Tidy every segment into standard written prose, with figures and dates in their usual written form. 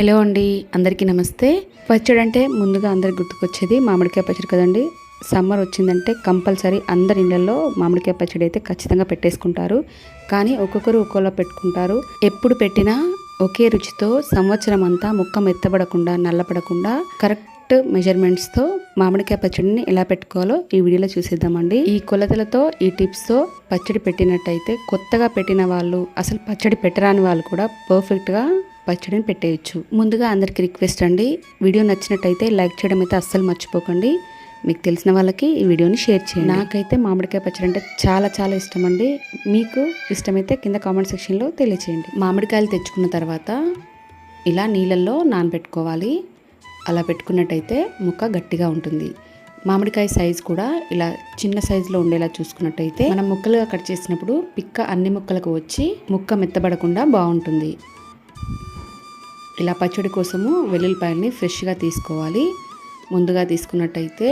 Hello అండి, అందరికీ నమస్తే. పచ్చడి అంటే ముందుగా అందరికి గుర్తుకొచ్చేది మామిడికాయ పచ్చడి కదండి. సమ్మర్ వచ్చిందంటే కంపల్సరీ అందరి ఇళ్ళల్లో మామిడికాయ పచ్చడి అయితే ఖచ్చితంగా పెట్టేసుకుంటారు. కానీ ఒక్కొక్కరు ఒక్కోలా పెట్టుకుంటారు. ఎప్పుడు పెట్టినా ఒకే రుచితో సంవత్సరం అంతా ముక్క మెత్తబడకుండా నల్లపడకుండా కరెక్ట్ మెజర్మెంట్స్తో మామిడికాయ పచ్చడిని ఎలా పెట్టుకోవాలో ఈ వీడియోలో చూసేద్దామండి. ఈ కొలతలతో ఈ టిప్స్తో పచ్చడి పెట్టినట్టయితే కొత్తగా పెట్టిన వాళ్ళు, అసలు పచ్చడి పెట్టరాని వాళ్ళు కూడా పర్ఫెక్ట్గా పచ్చడిని పెట్టేయచ్చు. ముందుగా అందరికి రిక్వెస్ట్ అండి, వీడియో నచ్చినట్టయితే లైక్ చేయడం అయితే అస్సలు మర్చిపోకండి. మీకు తెలిసిన వాళ్ళకి ఈ వీడియోని షేర్ చేయండి. నాకైతే మామిడికాయ పచ్చడి అంటే చాలా చాలా ఇష్టం అండి. మీకు ఇష్టమైతే కింద కామెంట్ సెక్షన్లో తెలియచేయండి. మామిడికాయలు తెచ్చుకున్న తర్వాత ఇలా నీళ్ళల్లో నానబెట్టుకోవాలి. అలా పెట్టుకున్నట్టయితే ముక్క గట్టిగా ఉంటుంది. మామిడికాయ సైజ్ కూడా ఇలా చిన్న సైజులో ఉండేలా చూసుకున్నట్టయితే మనం ముక్కలుగా కట్ చేసినప్పుడు పిక్క అన్ని ముక్కలకు వచ్చి ముక్క మెత్తబడకుండా బాగుంటుంది. ఇలా పచ్చడి కోసము వెల్లుల్లిపాయల్ని ఫ్రెష్గా తీసుకోవాలి. ముందుగా తీసుకున్నట్టయితే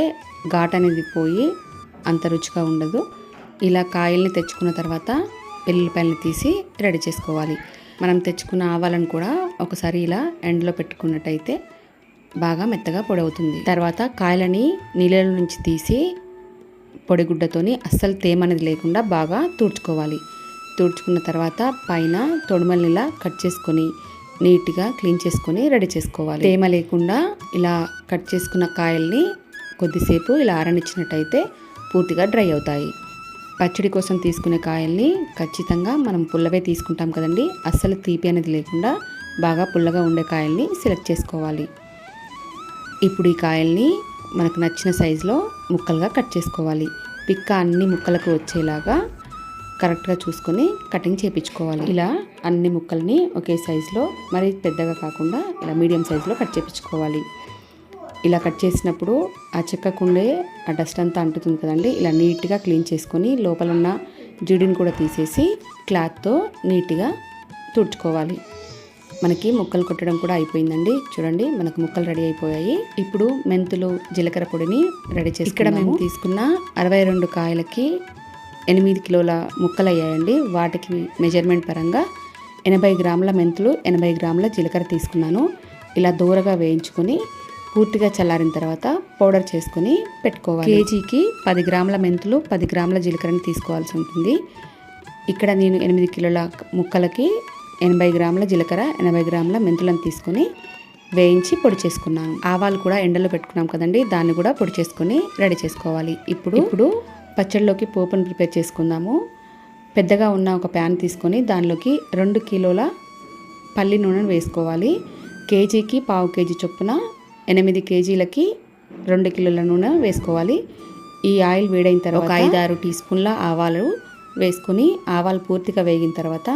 ఘాట్ అనేది పోయి అంత రుచిగా ఉండదు. ఇలా కాయల్ని తెచ్చుకున్న తర్వాత వెల్లుల్లిపాయల్ని తీసి రెడీ చేసుకోవాలి. మనం తెచ్చుకున్న ఆవాలను కూడా ఒకసారి ఇలా ఎండలో పెట్టుకున్నట్టయితే బాగా మెత్తగా పొడి అవుతుంది. తర్వాత కాయలని నీళ్ళ నుంచి తీసి పొడిగుడ్డతోని అస్సలు తేమ అనేది లేకుండా బాగా తుడుచుకోవాలి. తుడుచుకున్న తర్వాత పైన తొడుమల్ని ఇలా కట్ చేసుకొని నీట్గా క్లీన్ చేసుకొని రెడీ చేసుకోవాలి. తేమ లేకుండా ఇలా కట్ చేసుకున్న కాయల్ని కొద్దిసేపు ఇలా ఆరనిచ్చినట్టయితే పూర్తిగా డ్రై అవుతాయి. పచ్చడి కోసం తీసుకునే కాయల్ని ఖచ్చితంగా మనం పుల్లవే తీసుకుంటాం కదండి. అస్సలు తీపి అనేది లేకుండా బాగా పుల్లగా ఉండే కాయల్ని సెలెక్ట్ చేసుకోవాలి. ఇప్పుడు ఈ కాయల్ని మనకు నచ్చిన సైజులో ముక్కలుగా కట్ చేసుకోవాలి. పిక్క అన్ని ముక్కలకు వచ్చేలాగా కరెక్ట్గా చూసుకొని కటింగ్ చేయించుకోవాలి. ఇలా అన్ని ముక్కల్ని ఒకే సైజులో, మరి పెద్దగా కాకుండా ఇలా మీడియం సైజులో కట్ చేయించుకోవాలి. ఇలా కట్ చేసినప్పుడు ఆ చెక్కకుండే ఆ డస్ట్ అంతా అంటుతుంది కదండి. ఇలా నీట్గా క్లీన్ చేసుకొని లోపల ఉన్న జిడిని కూడా తీసేసి క్లాత్తో నీట్గా తుడుచుకోవాలి. మనకి ముక్కలు కొట్టడం కూడా అయిపోయిందండి. చూడండి, మనకు ముక్కలు రెడీ అయిపోయాయి. ఇప్పుడు మెంతులు, జీలకర్ర పొడిని రెడీ చేసి ఇక్కడ మేము తీసుకున్న 62 కాయలకి 8 కిలోల ముక్కలు అయ్యాయండి. వాటికి మెజర్మెంట్ పరంగా 80 గ్రాముల మెంతులు, 80 గ్రాముల జీలకర్ర తీసుకున్నాను. ఇలా దూరగా వేయించుకొని పూర్తిగా చల్లారిన తర్వాత పౌడర్ చేసుకొని పెట్టుకోవాలి. కేజీకి 10 గ్రాముల మెంతులు, 10 గ్రాముల జీలకర్రని తీసుకోవాల్సి ఉంటుంది. ఇక్కడ నేను 8 కిలోల ముక్కలకి 80 గ్రాముల జీలకర్ర, 80 గ్రాముల మెంతులను తీసుకొని వేయించి పొడి చేసుకున్నాను. ఆవాలు కూడా ఎండలో పెట్టుకున్నాం కదండి, దాన్ని కూడా పొడి చేసుకొని రెడీ చేసుకోవాలి. ఇప్పుడు పచ్చడిలోకి పోపును ప్రిపేర్ చేసుకుందాము. పెద్దగా ఉన్న ఒక ప్యాన్ తీసుకొని దానిలోకి 2 కిలోల పల్లి నూనెను వేసుకోవాలి. కేజీకి 1/2 కేజీ చొప్పున 8 కేజీలకి 2 కిలోల నూనె వేసుకోవాలి. ఈ ఆయిల్ వేడైన తర్వాత 5-6 టీ స్పూన్ల ఆవాలు వేసుకొని, ఆవాలు పూర్తిగా వేగిన తర్వాత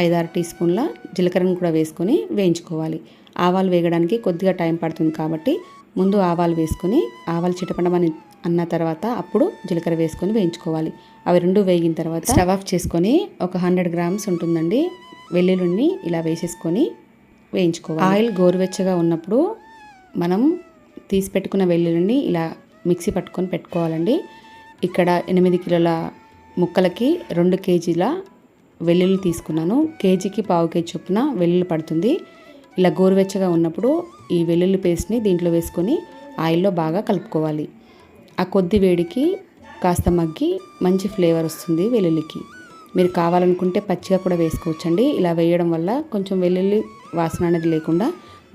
5-6 టీ స్పూన్ల జీలకర్రను కూడా వేసుకొని వేయించుకోవాలి. ఆవాలు వేగడానికి కొద్దిగా టైం పడుతుంది కాబట్టి ముందు ఆవాలు వేసుకొని, ఆవాలు చిటపటమని అన్న తర్వాత అప్పుడు జీలకర్ర వేసుకొని వేయించుకోవాలి. అవి రెండు వేగిన తర్వాత స్టవ్ ఆఫ్ చేసుకొని ఒక 100 గ్రామ్స్ ఉంటుందండి వెల్లుల్లిని ఇలా వేసేసుకొని వేయించుకోవాలి. ఆయిల్ గోరువెచ్చగా ఉన్నప్పుడు మనం తీసి పెట్టుకున్న వెల్లుల్లిని ఇలా మిక్సీ పట్టుకొని పెట్టుకోవాలండి. ఇక్కడ 8 కిలోల ముక్కలకి 2 కేజీల వెల్లుల్లి తీసుకున్నాను. కేజీకి 1/2 కేజీ చొప్పున వెల్లుల్లి పడుతుంది. ఇలా గోరువెచ్చగా ఉన్నప్పుడు ఈ వెల్లుల్లి పేస్ట్ని దీంట్లో వేసుకొని ఆయిల్లో బాగా కలుపుకోవాలి. ఆ కొద్ది వేడికి కాస్త మగ్గి మంచి ఫ్లేవర్ వస్తుంది వెల్లుల్లికి. మీరు కావాలనుకుంటే పచ్చిగా కూడా వేసుకోవచ్చండి. ఇలా వేయడం వల్ల కొంచెం వెల్లుల్లి వాసన అనేది లేకుండా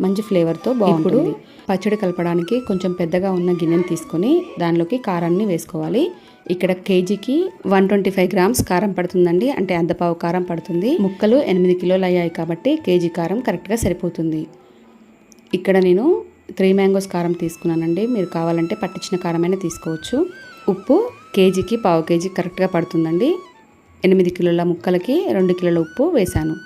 మంచి ఫ్లేవర్తో బాగుంటుంది. పచ్చడి కలపడానికి కొంచెం పెద్దగా ఉన్న గిన్నెని తీసుకొని దానిలోకి కారాన్ని వేసుకోవాలి. ఇక్కడ కేజీకి 125 గ్రామ్స్ కారం పడుతుందండి, అంటే 1/2 కారం పడుతుంది. ముక్కలు 8 కిలోలు అయ్యాయి కాబట్టి కేజీ కారం కరెక్ట్గా సరిపోతుంది. ఇక్కడ నేను 3 మ్యాంగోస్ కారం తీసుకున్నానండి. మీరు కావాలంటే పట్టించిన కారమైనా తీసుకోవచ్చు. ఉప్పు కేజీకి 1/2 కేజీ కరెక్ట్గా పడుతుందండి. 8 కిలోల ముక్కలకి 2 కిలోల ఉప్పు వేశాను.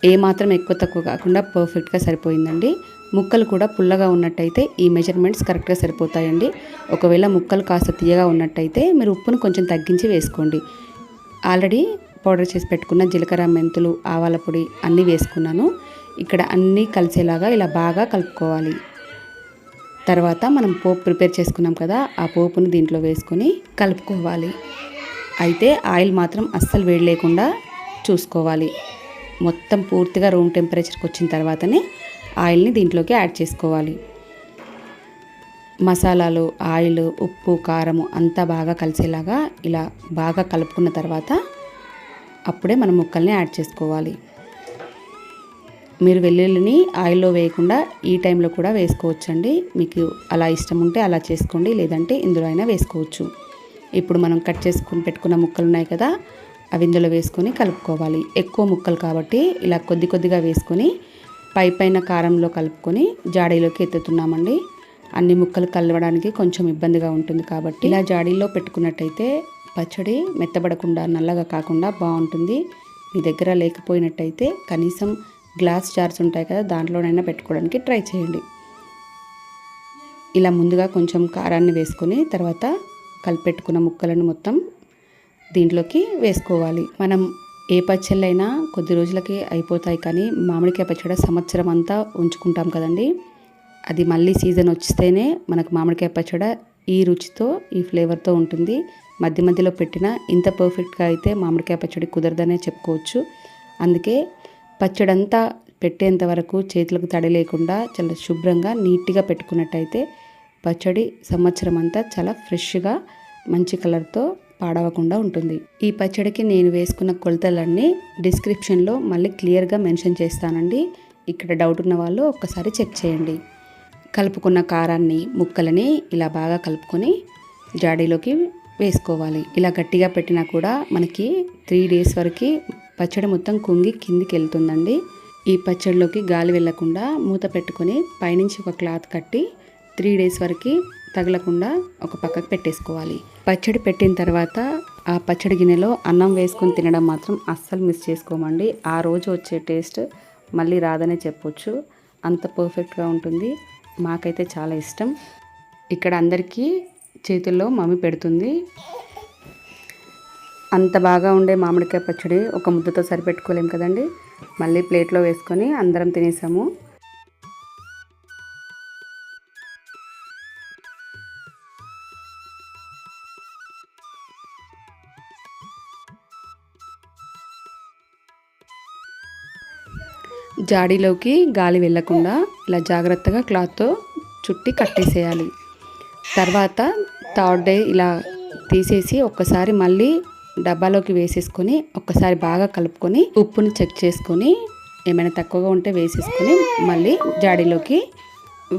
ఏమాత్రం ఎక్కువ తక్కువ కాకుండా పర్ఫెక్ట్గా సరిపోయిందండి. ముక్కలు కూడా పుల్లగా ఉన్నట్టయితే ఈ మెజర్మెంట్స్ కరెక్ట్గా సరిపోతాయండి. ఒకవేళ ముక్కలు కాస్త తీయగా ఉన్నట్టయితే మీరు ఉప్పును కొంచెం తగ్గించి వేసుకోండి. ఆల్రెడీ పౌడర్ చేసి పెట్టుకున్న జీలకర్ర, మెంతులు, ఆవాల పొడి అన్నీ వేసుకున్నాను. ఇక్కడ అన్నీ కలిసేలాగా ఇలా బాగా కలుపుకోవాలి. తర్వాత మనం పోపు ప్రిపేర్ చేసుకున్నాం కదా, ఆ పోపును దీంట్లో వేసుకొని కలుపుకోవాలి. అయితే ఆయిల్ మాత్రం అస్సలు వేడి లేకుండా చూసుకోవాలి. మొత్తం పూర్తిగా రూమ్ టెంపరేచర్కి వచ్చిన తర్వాతనే ఆయిల్ని దీంట్లోకి యాడ్ చేసుకోవాలి. మసాలాలు, ఆయిల్, ఉప్పు, కారము అంతా బాగా కలిసేలాగా ఇలా బాగా కలుపుకున్న తర్వాత అప్పుడే మనం ముక్కల్ని యాడ్ చేసుకోవాలి. మీరు వెల్లుల్లిని ఆయిల్లో వేయకుండా ఈ టైంలో కూడా వేసుకోవచ్చండి. మీకు అలా ఇష్టం ఉంటే అలా చేసుకోండి, లేదంటే ఇందులో అయినా వేసుకోవచ్చు. ఇప్పుడు మనం కట్ చేసుకుని పెట్టుకున్న ముక్కలు ఉన్నాయి కదా, అవి ఇందులో వేసుకొని కలుపుకోవాలి. ఎక్కువ ముక్కలు కాబట్టి ఇలా కొద్ది కొద్దిగా వేసుకొని పైన కారంలో కలుపుకొని జాడీలోకి ఎత్తుతున్నామండి. అన్ని ముక్కలు కలవడానికి కొంచెం ఇబ్బందిగా ఉంటుంది కాబట్టి ఇలా జాడీలో పెట్టుకున్నట్టయితే పచ్చడి మెత్తబడకుండా నల్లగా కాకుండా బాగుంటుంది. మీ దగ్గర లేకపోయినట్టయితే కనీసం గ్లాస్ జార్స్ ఉంటాయి కదా, దాంట్లోనైనా పెట్టుకోవడానికి ట్రై చేయండి. ఇలా ముందుగా కొంచెం కారాన్ని వేసుకొని తర్వాత కలిపెట్టుకున్న ముక్కలను మొత్తం దీంట్లోకి వేసుకోవాలి. మనం ఏ పచ్చళ్ళైనా కొద్ది రోజులకి అయిపోతాయి, కానీ మామిడికాయ పచ్చడి సంవత్సరం అంతా ఉంచుకుంటాం కదండి. అది మళ్ళీ సీజన్ వస్తేనే మనకు మామిడికాయ పచ్చడి ఈ రుచితో, ఈ ఫ్లేవర్తో ఉంటుంది. మధ్య మధ్యలో పెట్టినా ఇంత పర్ఫెక్ట్గా అయితే మామిడికాయ పచ్చడి కుదరదనే చెప్పుకోవచ్చు. అందుకే పచ్చడి అంతా పెట్టేంత వరకు చేతులకు తడి లేకుండా చాలా శుభ్రంగా నీట్గా పెట్టుకున్నట్టయితే పచ్చడి సంవత్సరం అంతా చాలా ఫ్రెష్గా మంచి కలర్తో పాడవకుండా ఉంటుంది. ఈ పచ్చడికి నేను వేసుకున్న కొలతలన్నీ డిస్క్రిప్షన్లో మళ్ళీ క్లియర్గా మెన్షన్ చేస్తానండి. ఇక్కడ డౌట్ ఉన్న వాళ్ళు ఒక్కసారి చెక్ చేయండి. కలుపుకున్న కారాన్ని, ముక్కలని ఇలా బాగా కలుపుకొని జాడీలోకి వేసుకోవాలి. ఇలా గట్టిగా పెట్టినా కూడా మనకి 3 days వరకు పచ్చడి మొత్తం కుంగి కిందికి వెళ్తుందండి. ఈ పచ్చడిలోకి గాలి వెళ్ళకుండా మూత పెట్టుకొని పైనుంచి ఒక క్లాత్ కట్టి 3 days వరకు తగలకుండా ఒక పక్కకు పెట్టేసుకోవాలి. పచ్చడి పెట్టిన తర్వాత ఆ పచ్చడి గిన్నెలో అన్నం వేసుకొని తినడం మాత్రం అస్సలు మిస్ చేసుకోమండి. ఆ రోజు వచ్చే టేస్ట్ మళ్ళీ రాదనే చెప్పొచ్చు. అంత పర్ఫెక్ట్గా ఉంటుంది. మాకైతే చాలా ఇష్టం. ఇక్కడ అందరికీ చేతుల్లో మమ్మీ పెడుతుంది. అంత బాగా ఉండే మామిడికాయ పచ్చడి ఒక ముద్దతో సరిపెట్టుకోలేం కదండి. మళ్ళీ ప్లేట్లో వేసుకొని అందరం తినేసాము. జాడీలోకి గాలి వెళ్ళకుండా ఇలా జాగ్రత్తగా క్లాత్తో చుట్టి కట్టేసేయాలి. తర్వాత 3rd day ఇలా తీసేసి ఒక్కసారి మళ్ళీ డబ్బాలోకి వేసేసుకొని ఒక్కసారి బాగా కలుపుకొని ఉప్పుని చెక్ చేసుకొని ఏమైనా తక్కువగా ఉంటే వేసేసుకొని మళ్ళీ జాడీలోకి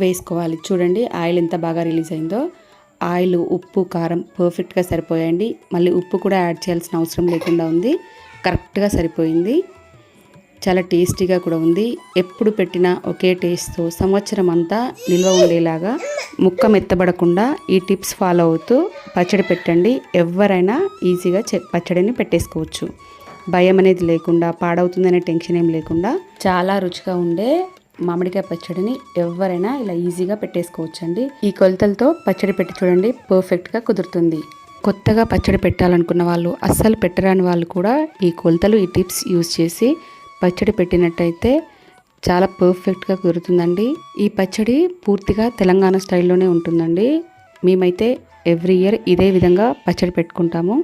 వేసుకోవాలి. చూడండి ఆయిల్ ఎంత బాగా రిలీజ్ అయిందో. ఆయిల్, ఉప్పు, కారం పర్ఫెక్ట్గా సరిపోయాయండి. మళ్ళీ ఉప్పు కూడా యాడ్ చేయాల్సిన అవసరం లేకుండా ఉంది. కరెక్ట్గా సరిపోయింది. చాలా టేస్టీగా కూడా ఉంది. ఎప్పుడు పెట్టినా ఒకే టేస్ట్తో సంవత్సరం అంతా నిల్వ ఉండేలాగా ముక్క మెత్తబడకుండా ఈ టిప్స్ ఫాలో అవుతూ పచ్చడి పెట్టండి. ఎవరైనా ఈజీగా పచ్చడిని పెట్టేసుకోవచ్చు. భయం అనేది లేకుండా, పాడవుతుందనే టెన్షన్ ఏం లేకుండా చాలా రుచిగా ఉండే మామిడికాయ పచ్చడిని ఎవరైనా ఇలా ఈజీగా పెట్టేసుకోవచ్చండి. ఈ కొలతలతో పచ్చడి పెట్టి చూడండి, పర్ఫెక్ట్గా కుదురుతుంది. కొత్తగా పచ్చడి పెట్టాలనుకున్న వాళ్ళు, అస్సలు పెట్టరాని వాళ్ళు కూడా ఈ కొలతలు, ఈ టిప్స్ యూజ్ చేసి పచ్చడి పెట్టినట్టయితే చాలా పర్ఫెక్ట్గా కుదురుతుందండి. ఈ పచ్చడి పూర్తిగా తెలంగాణ స్టైల్లోనే ఉంటుందండి. మేమైతే ఎవ్రీ ఇయర్ ఇదే విధంగా పచ్చడి పెట్టుకుంటాము.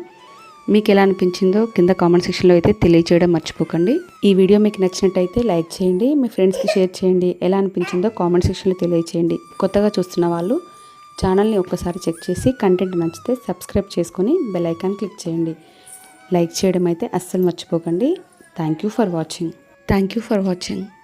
మీకు ఎలా అనిపించిందో కింద కామెంట్ సెక్షన్లో అయితే తెలియజేయడం మర్చిపోకండి. ఈ వీడియో మీకు నచ్చినట్టయితే లైక్ చేయండి, మీ ఫ్రెండ్స్కి షేర్ చేయండి. ఎలా అనిపించిందో కామెంట్ సెక్షన్లో తెలియజేయండి. కొత్తగా చూస్తున్న వాళ్ళు ఛానల్ని ఒక్కసారి చెక్ చేసి కంటెంట్ నచ్చితే సబ్స్క్రైబ్ చేసుకొని బెల్ ఐకాన్ క్లిక్ చేయండి. లైక్ చేయడం అయితే అస్సలు మర్చిపోకండి. Thank you for watching.